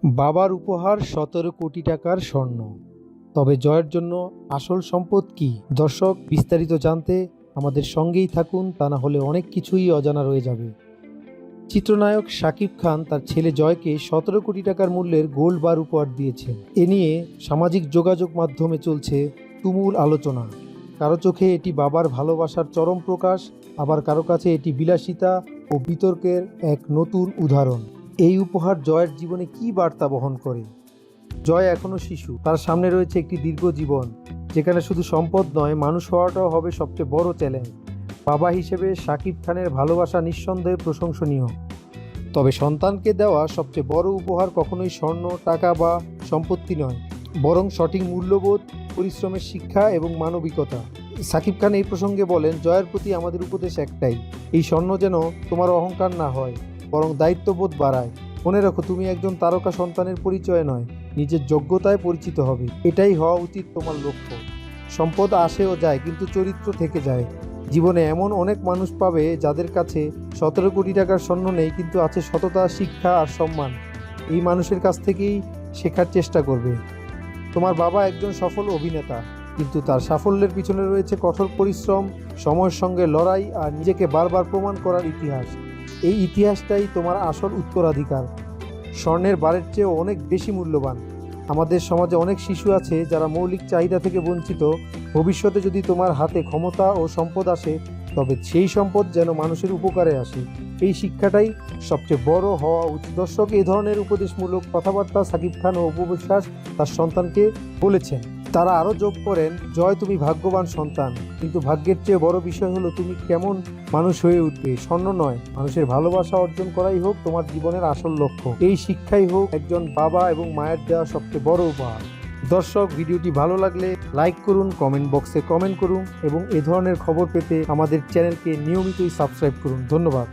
বাবার উপহার ১৭ কোটি টাকার স্বর্ণ। তবে জয়ের জন্য আসল সম্পদ কি? দর্শক, বিস্তারিত জানতে আমাদের সঙ্গেই থাকুন, তা না হলে অনেক কিছুই অজানা রয়ে যাবে। চিত্রনায়ক শাকিব খান তার ছেলে জয়কে ১৭ কোটি টাকার মূল্যের গোল্ড বার উপহার দিয়েছেন। এ নিয়ে সামাজিক যোগাযোগ মাধ্যমে চলছে তুমুল আলোচনা। কারো চোখে এটি বাবার ভালোবাসার চরম প্রকাশ, আবার কারো কাছে এটি বিলাসিতা ও বিতর্কের এক নতুন উদাহরণ। এই উপহার জয়ের জীবনে কী বার্তা বহন করে? জয় এখনও শিশু, তার সামনে রয়েছে একটি দীর্ঘ জীবন, যেখানে শুধু সম্পদ নয়, মানুষ হওয়াটাও হবে সবচেয়ে বড় চ্যালেঞ্জ। বাবা হিসেবে শাকিব খানের ভালোবাসা নিঃসন্দেহে প্রশংসনীয়। তবে সন্তানকে দেওয়া সবচেয়ে বড় উপহার কখনোই স্বর্ণ, টাকা বা সম্পত্তি নয়, বরং সঠিক মূল্যবোধ, পরিশ্রমের শিক্ষা এবং মানবিকতা। শাকিব খান এই প্রসঙ্গে বলেন, জয়ের প্রতি আমাদের উপদেশ একটাই, এই স্বর্ণ যেন তোমার অহংকার না হয়, বরং দায়িত্ববোধ বাড়ায়। মনে রাখো, তুমি একজন তারকা সন্তানের পরিচয় নয়, নিজের যোগ্যতায় পরিচিত হবে। এটাই হওয়া উচিত তোমার লক্ষ্য। সম্পদ আসে ও যায়, কিন্তু চরিত্র থেকে যায়। জীবনে এমন অনেক মানুষ পাবে যাদের কাছে ১৭ কোটি টাকার স্বর্ণ নেই, কিন্তু আছে সততা, শিক্ষা আর সম্মান। এই মানুষের কাছ থেকেই শেখার চেষ্টা করবে। তোমার বাবা একজন সফল অভিনেতা, কিন্তু তার সাফল্যের পিছনে রয়েছে কঠোর পরিশ্রম, সময়ের সঙ্গে লড়াই আর নিজেকে বারবার প্রমাণ করার ইতিহাস। এই ইতিহাসটাই তোমার আসল উত্তরাধিকার, স্বর্ণের বারের চেয়েও অনেক বেশি মূল্যবান। আমাদের সমাজে অনেক শিশু আছে যারা মৌলিক চাহিদা থেকে বঞ্চিত। ভবিষ্যতে যদি তোমার হাতে ক্ষমতা ও সম্পদ আসে, তবে সেই সম্পদ যেন মানুষের উপকারে আসে। এই শিক্ষাটাই সবচেয়ে বড় হওয়া উচিত। দর্শক, এই ধরনের উপদেশমূলক কথাবার্তা শাকিব খান ও অপু বিশ্বাস তার সন্তানকে বলেছেন। তারা আরও যোগ করেন, জয়, তুমি ভাগ্যবান সন্তান, কিন্তু ভাগ্যের চেয়ে বড় বিষয় হলো তুমি কেমন মানুষ হয়ে উঠবে। স্বর্ণ নয়, মানুষের ভালোবাসা অর্জন করাই হোক তোমার জীবনের আসল লক্ষ্য। এই শিক্ষাই হোক একজন বাবা এবং মায়ের দেওয়া সবচেয়ে বড় উপহার। দর্শক, ভিডিওটি ভালো লাগলে লাইক করুন, কমেন্ট বক্সে কমেন্ট করুন এবং এ ধরনের খবর পেতে আমাদের চ্যানেলকে নিয়মিতই সাবস্ক্রাইব করুন। ধন্যবাদ।